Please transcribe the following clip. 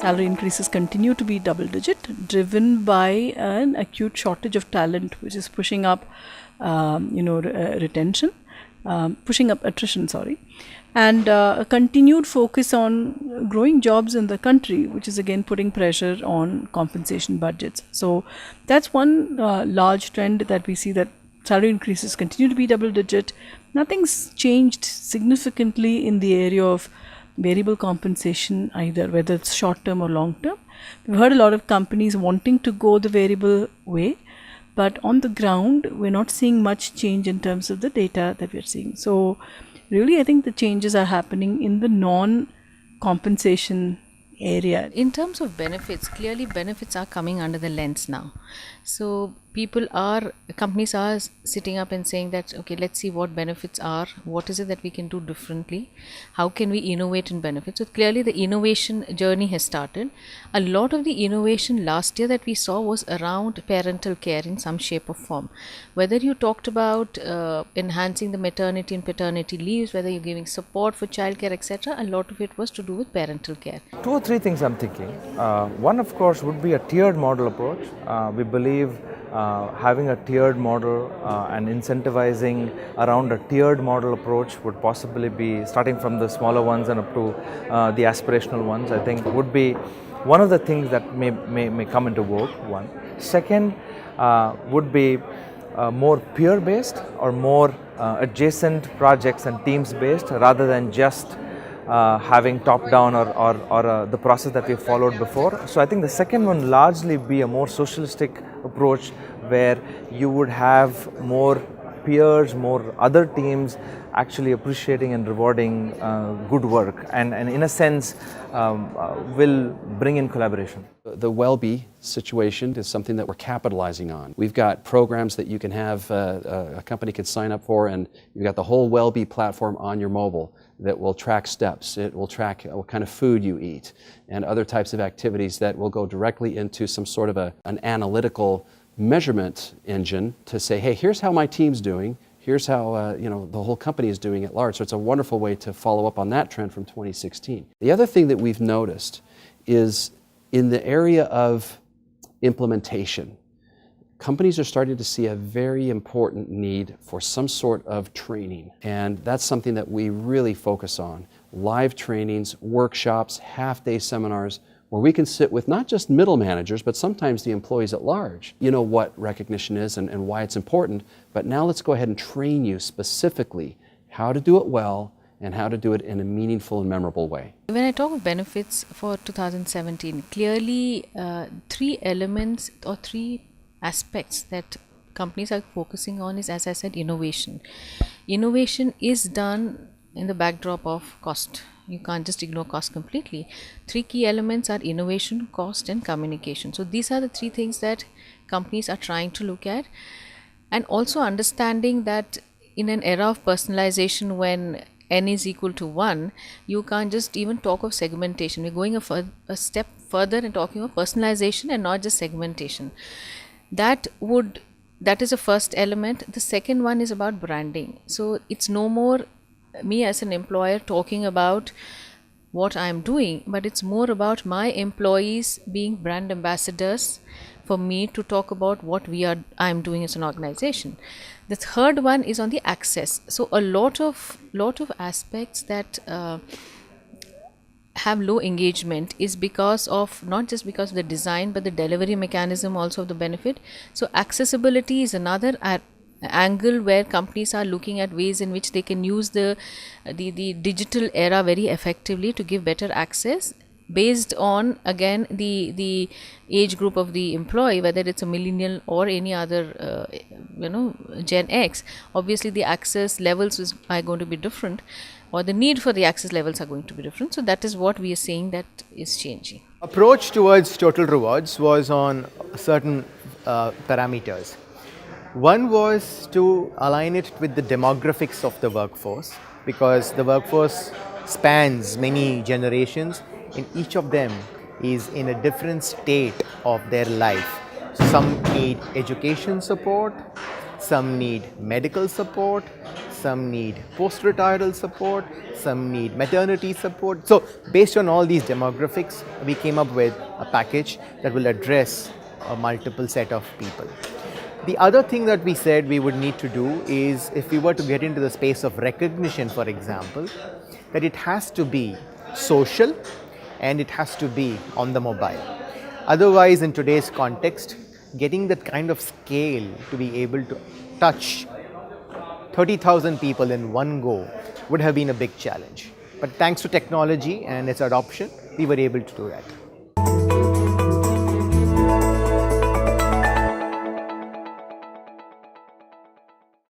salary increases continue to be double digit, driven by an acute shortage of talent, which is pushing up, retention, pushing up attrition, and a continued focus on growing jobs in the country, which is again putting pressure on compensation budgets. So that's one large trend that we see, that salary increases continue to be double digit. Nothing's changed significantly in the area of variable compensation either, whether it's short term or long term. We've heard a lot of companies wanting to go the variable way, but on the ground we're not seeing much change in terms of the data that we're seeing. So really, I think the changes are happening in the non-compensation area. In terms of benefits, clearly benefits are coming under the lens now. So companies are sitting up and saying that, okay, let's see what benefits are, what is it that we can do differently, how can we innovate in benefits. So clearly the innovation journey has started. A lot of the innovation last year that we saw was around parental care in some shape or form. Whether you talked about enhancing the maternity and paternity leaves, whether you're giving support for childcare, etc., a lot of it was to do with parental care. 2 or 3 things I'm thinking. One, of course, would be a tiered model approach. We believe having a tiered model and incentivizing around a tiered model approach would possibly be starting from the smaller ones and up to the aspirational ones, I think would be one of the things that may come into vogue. One. Second would be more peer-based or more adjacent projects and teams-based, rather than just having top-down or the process that we followed before. So I think the second one largely be a more socialistic approach, where you would have more peers, more other teams actually appreciating and rewarding good work, and in a sense will bring in collaboration. The WellBe situation is something that we're capitalizing on. We've got programs that you can have, a company can sign up for, and you've got the whole WellBe platform on your mobile that will track steps. It will track what kind of food you eat and other types of activities that will go directly into some sort of an analytical measurement engine to say, hey, here's how my team's doing. Here's how the whole company is doing at large. So it's a wonderful way to follow up on that trend from 2016. The other thing that we've noticed is in the area of implementation. Companies are starting to see a very important need for some sort of training, and that's something that we really focus on. Live trainings, workshops, half-day seminars, where we can sit with not just middle managers, but sometimes the employees at large. You know what recognition is and why it's important, but now let's go ahead and train you specifically how to do it well and how to do it in a meaningful and memorable way. When I talk of benefits for 2017, clearly 3 elements or 3 aspects that companies are focusing on is, as I said, innovation. Innovation is done in the backdrop of cost. You can't just ignore cost completely. 3 key elements are innovation, cost, and communication. So these are the 3 things that companies are trying to look at, and also understanding that in an era of personalization, when n is equal to 1, you can't just even talk of segmentation. We're going a step further and talking of personalization and not just segmentation. That is the first element. The second one is about branding. So it's no more me as an employer talking about what I'm doing, but it's more about my employees being brand ambassadors for me to talk about what I'm doing as an organization. The third one is on the access. So a lot of aspects that have low engagement is because of, not just because of the design, but the delivery mechanism also of the benefit. So accessibility is another angle where companies are looking at ways in which they can use the digital era very effectively to give better access based on, again, the age group of the employee, whether it's a millennial or any other Gen X. Obviously the access levels are going to be different, or the need for the access levels are going to be different. So that is what we are saying that is changing. Approach towards total rewards was on certain parameters. One was to align it with the demographics of the workforce, because the workforce spans many generations and each of them is in a different state of their life. Some need education support, some need medical support, some need post-retiral support, some need maternity support. So based on all these demographics, we came up with a package that will address a multiple set of people. The other thing that we said we would need to do is, if we were to get into the space of recognition, for example, that it has to be social and it has to be on the mobile. Otherwise, in today's context, getting that kind of scale to be able to touch 30,000 people in one go would have been a big challenge. But thanks to technology and its adoption, we were able to do that.